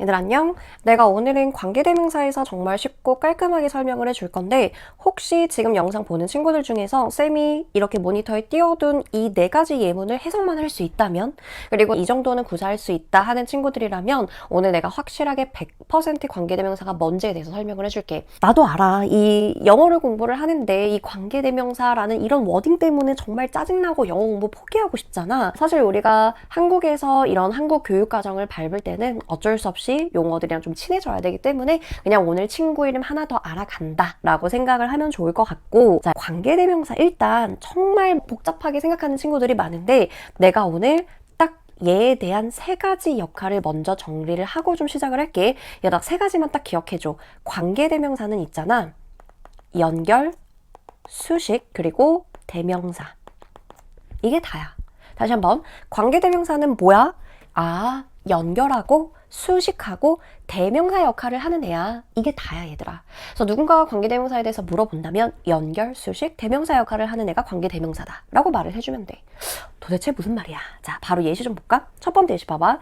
얘들 안녕? 내가 오늘은 관계대명사에서 정말 쉽고 깔끔하게 설명을 해줄 건데 혹시 지금 영상 보는 친구들 중에서 쌤이 이렇게 모니터에 띄워둔 이 네 가지 예문을 해석만 할 수 있다면 그리고 이 정도는 구사할 수 있다 하는 친구들이라면 오늘 내가 확실하게 100% 관계대명사가 뭔지에 대해서 설명을 해줄게. 나도 알아. 이 영어를 공부를 하는데 이 관계대명사라는 이런 워딩 때문에 정말 짜증나고 영어 공부 포기하고 싶잖아. 사실 우리가 한국에서 이런 한국 교육과정을 밟을 때는 어쩔 수 없이 용어들이랑 좀 친해져야 되기 때문에 그냥 오늘 친구 이름 하나 더 알아간다 라고 생각을 하면 좋을 것 같고, 자, 관계대명사 일단 정말 복잡하게 생각하는 친구들이 많은데 내가 오늘 딱 얘에 대한 세 가지 역할을 먼저 정리를 하고 좀 시작을 할게. 얘들아, 세 가지만 딱 기억해줘. 관계대명사는 있잖아, 연결, 수식, 그리고 대명사. 이게 다야. 다시 한번, 관계대명사는 뭐야? 아, 연결하고 수식하고 대명사 역할을 하는 애야. 이게 다야, 얘들아. 그래서 누군가가 관계대명사에 대해서 물어본다면 연결, 수식, 대명사 역할을 하는 애가 관계대명사다 라고 말을 해주면 돼. 도대체 무슨 말이야? 자, 바로 예시 좀 볼까? 첫 번째 예시 봐봐.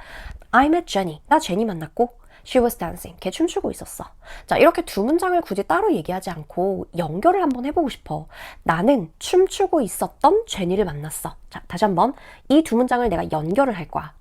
I met Jenny. 나 제니 만났고 She was dancing. 걔 춤추고 있었어. 자, 이렇게 두 문장을 굳이 따로 얘기하지 않고 연결을 한번 해보고 싶어. 나는 춤추고 있었던 제니를 만났어. 자, 다시 한번 이 두 문장을 내가 연결을 할 거야.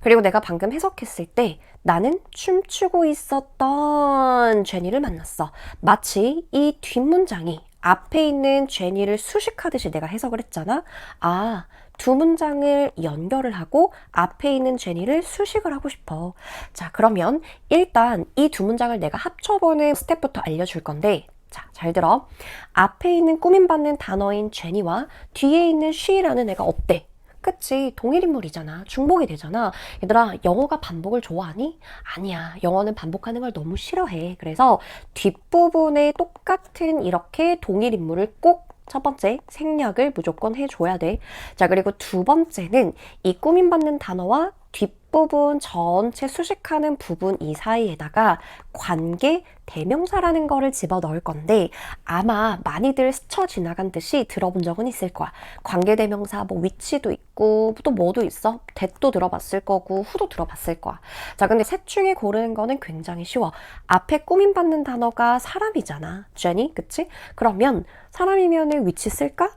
그리고 내가 방금 해석했을 때 나는 춤추고 있었던 제니를 만났어. 마치 이 뒷문장이 앞에 있는 제니를 수식하듯이 내가 해석을 했잖아. 아, 두 문장을 연결을 하고 앞에 있는 제니를 수식을 하고 싶어. 자, 그러면 일단 이 두 문장을 내가 합쳐보는 스텝부터 알려줄 건데, 자, 잘 들어. 앞에 있는 꾸밈받는 단어인 제니와 뒤에 있는 she라는 애가 어때? 그치, 동일인물이잖아. 중복이 되잖아. 얘들아, 영어가 반복을 좋아하니? 아니야. 영어는 반복하는 걸 너무 싫어해. 그래서 뒷부분에 똑같은 이렇게 동일인물을 꼭 첫 번째, 생략을 무조건 해줘야 돼. 자, 그리고 두 번째는 이 꾸밈받는 단어와 뒷부분 전체 수식하는 부분 이 사이에다가 관계 대명사라는 거를 집어넣을 건데 아마 많이들 스쳐 지나간 듯이 들어본 적은 있을 거야. 관계 대명사 뭐 위치도 있고 또 뭐도 있어. that도 들어봤을 거고 who도 들어봤을 거야. 자, 근데 셋 중에 고르는 거는 굉장히 쉬워. 앞에 꾸밈받는 단어가 사람이잖아. Jenny, 그치? 그러면 사람이면은 위치 쓸까?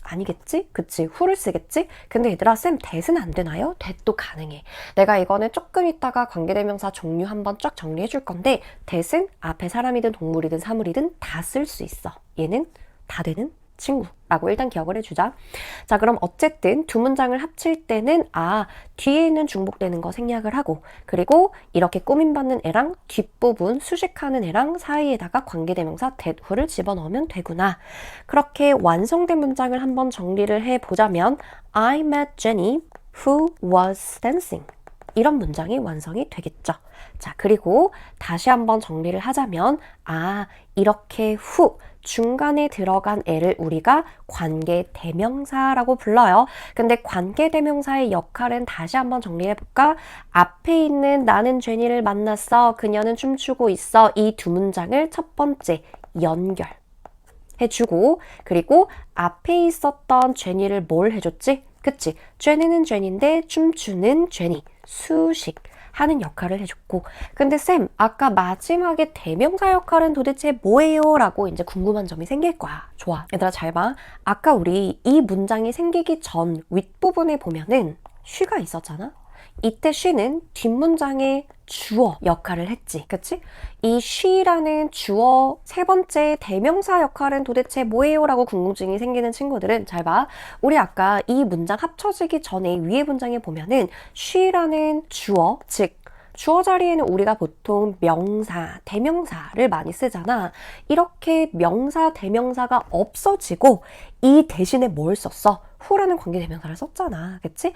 아니겠지? 그치? who를 쓰겠지? 근데 얘들아, 쌤 that은 안 되나요? that도 가능해. 내가 이거는 조금 이따가 관계대명사 종류 한번 쫙 정리해 줄 건데 that은 앞에 사람이든 동물이든 사물이든 다 쓸 수 있어. 얘는 다 되는 친구라고 일단 기억을 해주자. 자, 그럼 어쨌든 두 문장을 합칠 때는 뒤에 있는 중복되는 거 생략을 하고 그리고 이렇게 꾸밈받는 애랑 뒷부분 수식하는 애랑 사이에다가 관계대명사 that, who를 집어넣으면 되구나. 그렇게 완성된 문장을 한번 정리를 해보자면 I met Jenny who was dancing. 이런 문장이 완성이 되겠죠. 자, 그리고 다시 한번 정리를 하자면 이렇게 who 중간에 들어간 애를 우리가 관계대명사라고 불러요. 근데 관계대명사의 역할은 다시 한번 정리해볼까? 앞에 있는 나는 제니를 만났어. 그녀는 춤추고 있어. 이 두 문장을 첫 번째 연결 해주고 그리고 앞에 있었던 제니를 뭘 해줬지? 그치? 제니는 제니인데 춤추는 제니. 수식. 하는 역할을 해줬고 근데 쌤 아까 마지막에 대명사 역할은 도대체 뭐예요? 라고 이제 궁금한 점이 생길 거야. 좋아, 얘들아 잘 봐. 아까 우리 이 문장이 생기기 전 윗부분에 보면은 she가 있었잖아. 이때 she는 뒷문장의 주어 역할을 했지. 그치? 이 she라는 주어 세 번째 대명사 역할은 도대체 뭐예요? 라고 궁금증이 생기는 친구들은 잘 봐. 우리 아까 이 문장 합쳐지기 전에 위에 문장에 보면은 she라는 주어, 즉 주어 자리에는 우리가 보통 명사, 대명사를 많이 쓰잖아. 이렇게 명사, 대명사가 없어지고 이 대신에 뭘 썼어? who라는 관계대명사를 썼잖아. 그치?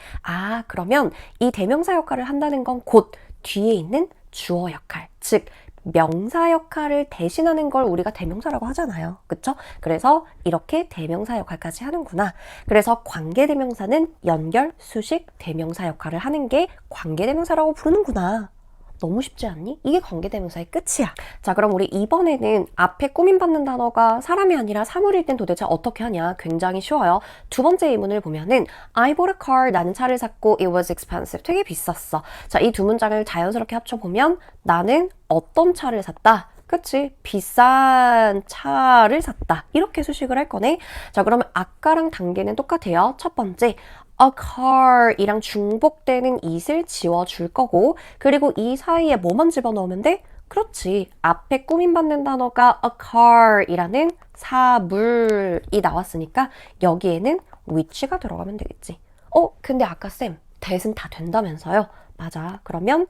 그러면 이 대명사 역할을 한다는 건 곧 뒤에 있는 주어 역할, 즉 명사 역할을 대신하는 걸 우리가 대명사라고 하잖아요. 그쵸? 그래서 이렇게 대명사 역할까지 하는구나. 그래서 관계대명사는 연결, 수식, 대명사 역할을 하는 게 관계대명사라고 부르는구나. 너무 쉽지 않니? 이게 관계대명사의 끝이야. 자, 그럼 우리 이번에는 앞에 꾸밈받는 단어가 사람이 아니라 사물일 땐 도대체 어떻게 하냐? 굉장히 쉬워요. 두 번째 예문을 보면은 I bought a car. 나는 차를 샀고 it was expensive. 되게 비쌌어. 자, 이 두 문장을 자연스럽게 합쳐보면 나는 어떤 차를 샀다. 그치? 비싼 차를 샀다. 이렇게 수식을 할 거네. 자, 그러면 아까랑 단계는 똑같아요. 첫 번째, a car 이랑 중복되는 it을 지워줄 거고, 그리고 이 사이에 뭐만 집어넣으면 돼? 그렇지. 앞에 꾸밈받는 단어가 a car 이라는 사물이 나왔으니까 여기에는 which가 들어가면 되겠지. 근데 아까 쌤, that은 다 된다면서요? 맞아. 그러면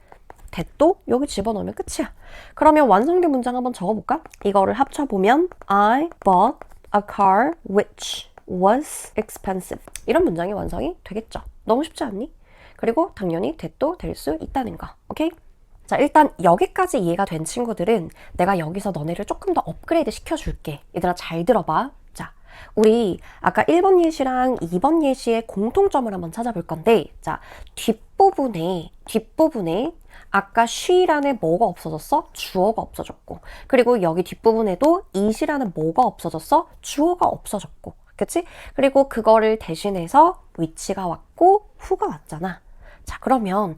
that도 여기 집어넣으면 끝이야. 그러면 완성된 문장 한번 적어볼까? 이거를 합쳐보면 I bought a car which was expensive. 이런 문장이 완성이 되겠죠. 너무 쉽지 않니? 그리고 당연히 that도 될 수 있다는 거. 오케이? 자, 일단 여기까지 이해가 된 친구들은 내가 여기서 너네를 조금 더 업그레이드 시켜줄게. 얘들아 잘 들어봐. 자, 우리 아까 1번 예시랑 2번 예시의 공통점을 한번 찾아볼 건데, 자, 뒷부분에 아까 she라는 뭐가 없어졌어? 주어가 없어졌고, 그리고 여기 뒷부분에도 it이라는 뭐가 없어졌어? 주어가 없어졌고, 그치? 그리고 그거를 대신해서 which가 왔고 who가 왔잖아. 자, 그러면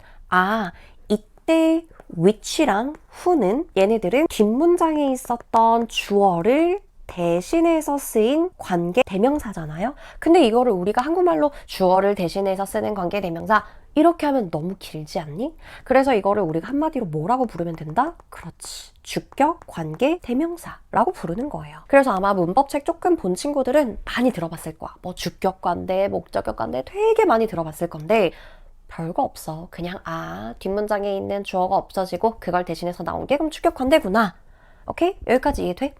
이때 which랑 who는 얘네들은 뒷문장에 있었던 주어를 대신해서 쓰인 관계 대명사잖아요. 근데 이거를 우리가 한국말로 주어를 대신해서 쓰는 관계 대명사 이렇게 하면 너무 길지 않니? 그래서 이거를 우리가 한마디로 뭐라고 부르면 된다? 그렇지. 주격 관계 대명사라고 부르는 거예요. 그래서 아마 문법책 조금 본 친구들은 많이 들어봤을 거야. 뭐 주격 관대, 목적격 관대 되게 많이 들어봤을 건데 별거 없어. 그냥 뒷문장에 있는 주어가 없어지고 그걸 대신해서 나온 게 그럼 주격 관대구나. 오케이? 여기까지 이해돼?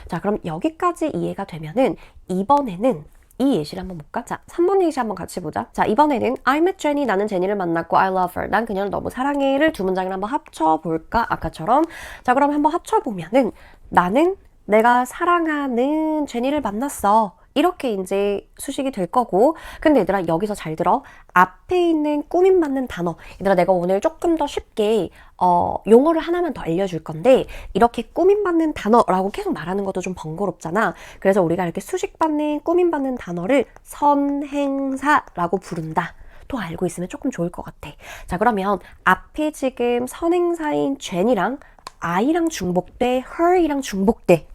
자, 그럼 여기까지 이해가 되면은 이번에는 이 예시를 한번 볼까? 자, 3번 예시 한번 같이 보자. 자, 이번에는 I met Jenny. 나는 제니를 만났고 I love her. 난 그녀를 너무 사랑해를 두 문장을 한번 합쳐볼까? 아까처럼. 자, 그럼 한번 합쳐보면은 나는 내가 사랑하는 제니를 만났어. 이렇게 이제 수식이 될 거고, 근데 얘들아 여기서 잘 들어. 앞에 있는 꾸밈받는 단어, 얘들아 내가 오늘 조금 더 쉽게 용어를 하나만 더 알려줄 건데, 이렇게 꾸밈받는 단어라고 계속 말하는 것도 좀 번거롭잖아. 그래서 우리가 이렇게 수식받는 꾸밈받는 단어를 선행사라고 부른다. 또 알고 있으면 조금 좋을 것 같아. 자, 그러면 앞에 지금 선행사인 Jen이랑 I랑 중복돼, her이랑 중복돼.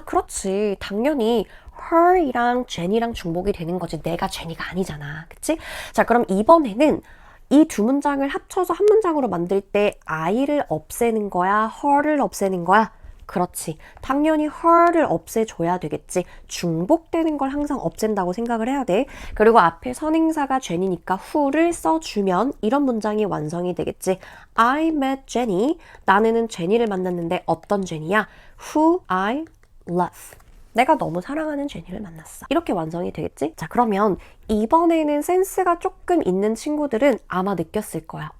그렇지. 당연히 her이랑 Jen이랑 중복이 되는 거지. 내가 Jen이가 아니잖아. 그치? 자, 그럼 이번에는 이 두 문장을 합쳐서 한 문장으로 만들 때 I를 없애는 거야? her를 없애는 거야? 그렇지. 당연히 her를 없애줘야 되겠지. 중복되는 걸 항상 없앤다고 생각을 해야 돼. 그리고 앞에 선행사가 Jen이니까 who를 써주면 이런 문장이 완성이 되겠지. I met Jenny. 나는 제니를 만났는데 어떤 제니야? Who I love. 내가 너무 사랑하는 제니를 만났어. 이렇게 완성이 되겠지? 자, 그러면 이번에는 센스가 조금 있는 친구들은 아마 느꼈을 거야.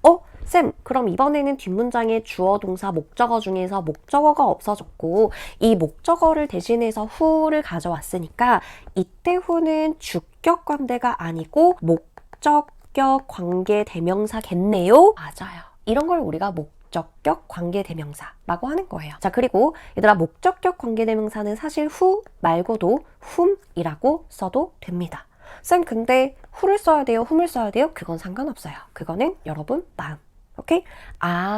쌤, 그럼 이번에는 뒷문장에 주어, 동사, 목적어 중에서 목적어가 없어졌고 이 목적어를 대신해서 who를 가져왔으니까 이때 who는 주격 관대가 아니고 목적격 관계 대명사겠네요? 맞아요. 이런 걸 우리가 목적격 관계대명사라고 하는 거예요. 자, 그리고 얘들아 목적격 관계대명사는 사실 who 말고도 whom이라고 써도 됩니다. 쌤, 근데 who를 써야 돼요? whom을 써야 돼요? 그건 상관없어요. 그거는 여러분 마음. 오케이?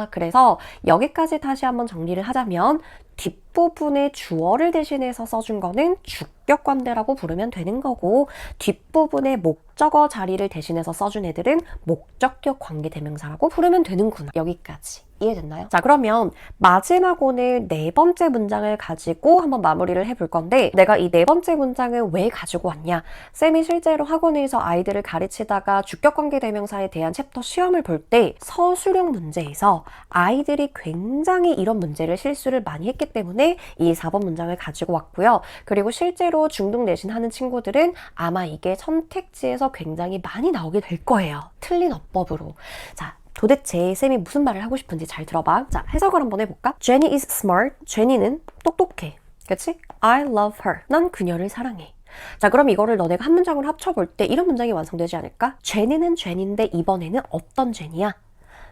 그래서 여기까지 다시 한번 정리를 하자면 뒷부분에 주어를 대신해서 써준 거는 주격 관대라고 부르면 되는 거고, 뒷부분에 목적어 자리를 대신해서 써준 애들은 목적격 관계 대명사라고 부르면 되는구나. 여기까지 이해됐나요? 자, 그러면 마지막 오늘 네 번째 문장을 가지고 한번 마무리를 해볼 건데, 내가 이 네 번째 문장을 왜 가지고 왔냐? 쌤이 실제로 학원에서 아이들을 가르치다가 주격 관계 대명사에 대한 챕터 시험을 볼 때 서술형 문제에서 아이들이 굉장히 이런 문제를 실수를 많이 했기 때문에 이 4번 문장을 가지고 왔고요. 그리고 실제로 중등 내신 하는 친구들은 아마 이게 선택지에서 굉장히 많이 나오게 될 거예요. 틀린 어법으로. 자, 도대체 쌤이 무슨 말을 하고 싶은지 잘 들어봐. 자, 해석을 한번 해볼까? Jenny is smart. 제니는 똑똑해. 그치? I love her. 난 그녀를 사랑해. 자, 그럼 이거를 너네가 한 문장으로 합쳐볼 때 이런 문장이 완성되지 않을까? 제니는 제니인데 이번에는 어떤 제니야?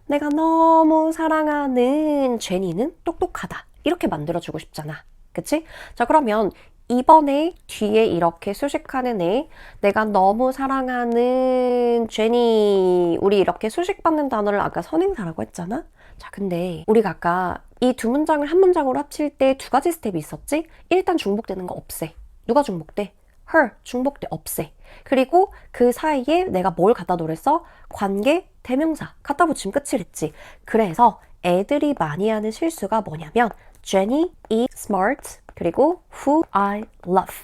내가 너무 사랑하는 제니는 똑똑하다. 이렇게 만들어주고 싶잖아. 그치? 자, 그러면 이번에 뒤에 이렇게 수식하는 애, 내가 너무 사랑하는 제니, 우리 이렇게 수식받는 단어를 아까 선행사라고 했잖아? 자, 근데 우리가 아까 이 두 문장을 한 문장으로 합칠 때 두 가지 스텝이 있었지? 일단 중복되는 거 없애. 누가 중복돼? her, 중복돼, 없애. 그리고 그 사이에 내가 뭘 갖다 놓으랬어? 관계, 대명사 갖다 붙이면 끝이랬지. 그래서 애들이 많이 하는 실수가 뭐냐면 Jenny is smart 그리고 who I love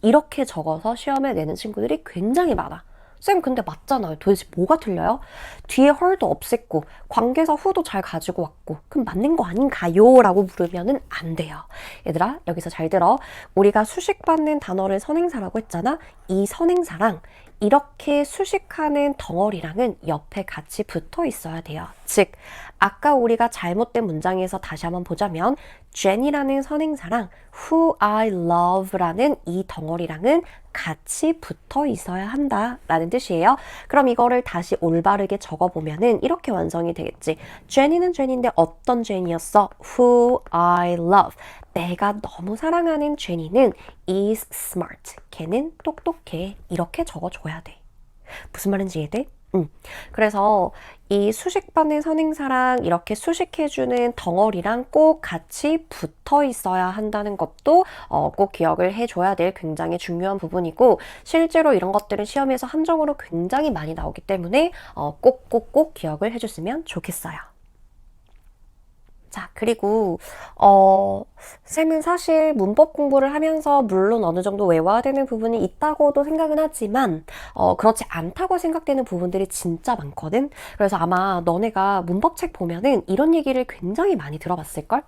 이렇게 적어서 시험에 내는 친구들이 굉장히 많아. 쌤 근데 맞잖아요. 도대체 뭐가 틀려요? 뒤에 her도 없앴고 관계사 who도 잘 가지고 왔고 그럼 맞는 거 아닌가요? 라고 물으면은 안 돼요. 얘들아 여기서 잘 들어. 우리가 수식받는 단어를 선행사라고 했잖아. 이 선행사랑 이렇게 수식하는 덩어리랑은 옆에 같이 붙어 있어야 돼요. 즉 아까 우리가 잘못된 문장에서 다시 한번 보자면 Jenny라는 선행사랑 who I love라는 이 덩어리랑은 같이 붙어 있어야 한다 라는 뜻이에요. 그럼 이거를 다시 올바르게 적어보면은 이렇게 완성이 되겠지. Jenny는 Jenny인데 어떤 Jenny였어? Who I love. 내가 너무 사랑하는 제니는 is smart. 걔는 똑똑해. 이렇게 적어줘야 돼. 무슨 말인지 이해돼? 그래서 이 수식받는 선행사랑 이렇게 수식해주는 덩어리랑 꼭 같이 붙어 있어야 한다는 것도 꼭 기억을 해줘야 될 굉장히 중요한 부분이고 실제로 이런 것들은 시험에서 함정으로 굉장히 많이 나오기 때문에 꼭 기억을 해줬으면 좋겠어요. 자, 그리고 쌤은 사실 문법 공부를 하면서 물론 어느 정도 외워야 되는 부분이 있다고도 생각은 하지만 그렇지 않다고 생각되는 부분들이 진짜 많거든. 그래서 아마 너네가 문법책 보면은 이런 얘기를 굉장히 많이 들어봤을걸?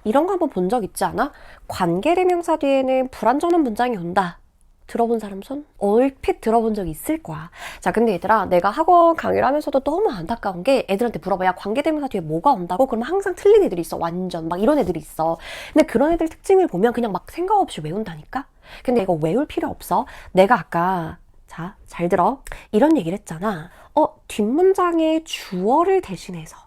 이런 거 한번 본 적 있지 않아? 관계대명사 뒤에는 불완전한 문장이 온다. 들어본 사람 손? 얼핏 들어본 적 있을 거야. 자, 근데 얘들아, 내가 학원 강의를 하면서도 너무 안타까운 게 애들한테 물어봐. 야, 관계대명사 뒤에 뭐가 온다고? 그러면 항상 틀린 애들이 있어. 완전. 막 이런 애들이 있어. 근데 그런 애들 특징을 보면 그냥 막 생각 없이 외운다니까? 근데 이거 외울 필요 없어. 내가 아까, 자, 잘 들어. 이런 얘기를 했잖아. 뒷문장에 주어를 대신해서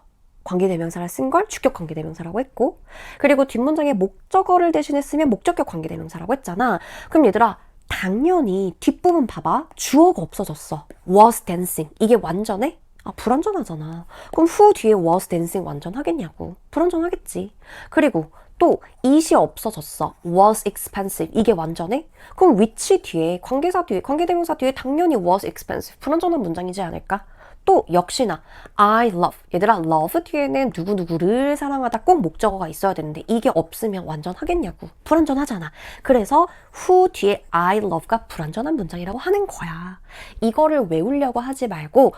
관계대명사를 쓴 걸 주격 관계대명사라고 했고 그리고 뒷문장에 목적어를 대신했으면 목적격 관계대명사라고 했잖아. 그럼 얘들아 당연히 뒷부분 봐봐. 주어가 없어졌어. was dancing. 이게 완전해? 불완전하잖아. 그럼 who 뒤에 was dancing 완전하겠냐고. 불완전하겠지. 그리고 또 it이 없어졌어. was expensive. 이게 완전해? 그럼 which 뒤에 관계사 뒤에 관계대명사 뒤에 당연히 was expensive. 불완전한 문장이지 않을까? 또 역시나 I love. 얘들아 love 뒤에는 누구누구를 사랑하다 꼭 목적어가 있어야 되는데 이게 없으면 완전하겠냐고. 불완전하잖아. 그래서 who 뒤에 I love가 불완전한 문장이라고 하는 거야. 이거를 외우려고 하지 말고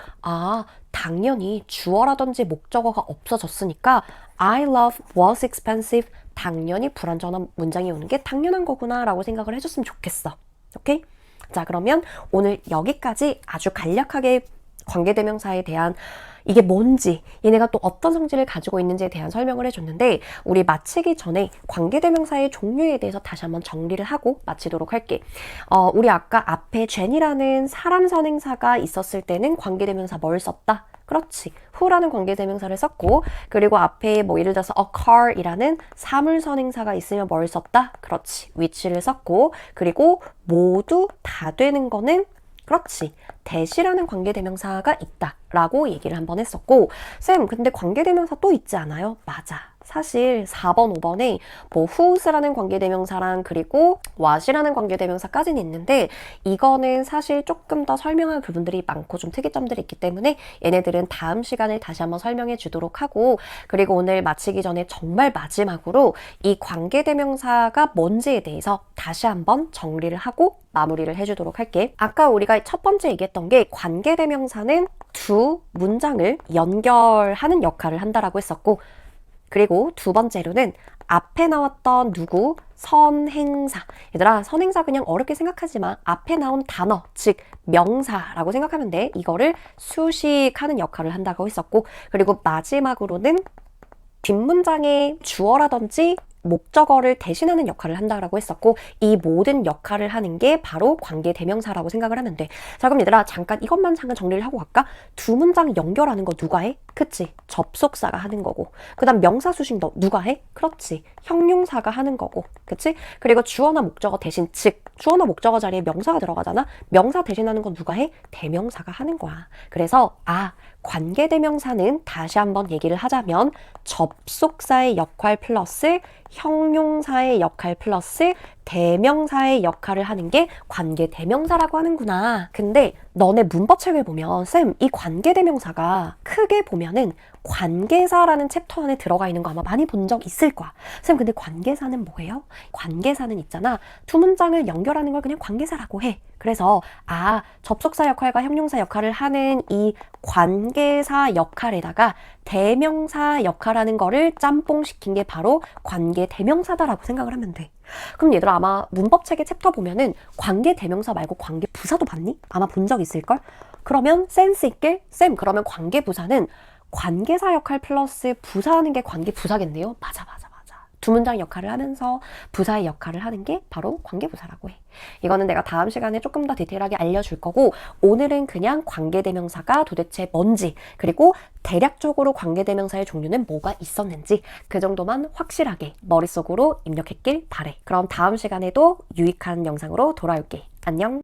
당연히 주어라든지 목적어가 없어졌으니까 I love was expensive. 당연히 불완전한 문장이 오는 게 당연한 거구나 라고 생각을 해줬으면 좋겠어. 오케이? 자 그러면 오늘 여기까지 아주 간략하게 관계대명사에 대한 이게 뭔지 얘네가 또 어떤 성질을 가지고 있는지에 대한 설명을 해줬는데 우리 마치기 전에 관계대명사의 종류에 대해서 다시 한번 정리를 하고 마치도록 할게. 우리 아까 앞에 제니라는 사람 선행사가 있었을 때는 관계대명사 뭘 썼다? 그렇지. who라는 관계대명사를 썼고 그리고 앞에 뭐 예를 들어서 a car이라는 사물 선행사가 있으면 뭘 썼다? 그렇지. which를 썼고 그리고 모두 다 되는 거는 그렇지. that이라는 관계대명사가 있다 라고 얘기를 한번 했었고 쌤 근데 관계대명사 또 있지 않아요? 맞아. 사실 4번, 5번에 뭐 whos라는 관계대명사랑 그리고 what이라는 관계대명사까지는 있는데 이거는 사실 조금 더 설명할 부분들이 많고 좀 특이점들이 있기 때문에 얘네들은 다음 시간에 다시 한번 설명해 주도록 하고 그리고 오늘 마치기 전에 정말 마지막으로 이 관계대명사가 뭔지에 대해서 다시 한번 정리를 하고 마무리를 해주도록 할게. 아까 우리가 첫 번째 얘기했던 게 관계대명사는 두 문장을 연결하는 역할을 한다라고 했었고 그리고 두 번째로는 앞에 나왔던 누구, 선행사. 얘들아 선행사 그냥 어렵게 생각하지 마. 앞에 나온 단어, 즉 명사라고 생각하면 돼. 이거를 수식하는 역할을 한다고 했었고 그리고 마지막으로는 뒷문장의 주어라든지 목적어를 대신하는 역할을 한다라고 했었고, 이 모든 역할을 하는 게 바로 관계대명사라고 생각을 하면 돼. 자, 그럼 얘들아 잠깐 이것만 잠깐 정리를 하고 갈까? 두 문장 연결하는 거 누가 해? 그치? 접속사가 하는 거고, 그 다음 명사 수식 너 누가 해? 그렇지, 형용사가 하는 거고, 그치? 그리고 주어나 목적어 대신, 즉 주어나 목적어 자리에 명사가 들어가잖아. 명사 대신하는 건 누가 해? 대명사가 하는 거야. 그래서 관계대명사는 다시 한번 얘기를 하자면 접속사의 역할 플러스 형용사의 역할 플러스 대명사의 역할을 하는 게 관계대명사라고 하는구나. 근데 너네 문법책을 보면 쌤, 이 관계대명사가 크게 보면은 관계사라는 챕터 안에 들어가 있는 거 아마 많이 본 적 있을 거야. 쌤, 근데 관계사는 뭐예요? 관계사는 있잖아, 두 문장을 연결하는 걸 그냥 관계사라고 해. 그래서 접속사 역할과 형용사 역할을 하는 이 관계사 역할에다가 대명사 역할하는 거를 짬뽕시킨 게 바로 관계대명사다라고 생각을 하면 돼. 그럼 얘들아 아마 문법책의 챕터 보면은 관계대명사 말고 관계부사도 봤니? 아마 본 적 있을걸? 그러면 센스 있게 쌤, 그러면 관계부사는 관계사 역할 플러스 부사하는 게 관계부사겠네요. 맞아. 두 문장 역할을 하면서 부사의 역할을 하는 게 바로 관계부사라고 해. 이거는 내가 다음 시간에 조금 더 디테일하게 알려줄 거고, 오늘은 그냥 관계대명사가 도대체 뭔지, 그리고 대략적으로 관계대명사의 종류는 뭐가 있었는지 그 정도만 확실하게 머릿속으로 입력했길 바래. 그럼 다음 시간에도 유익한 영상으로 돌아올게. 안녕.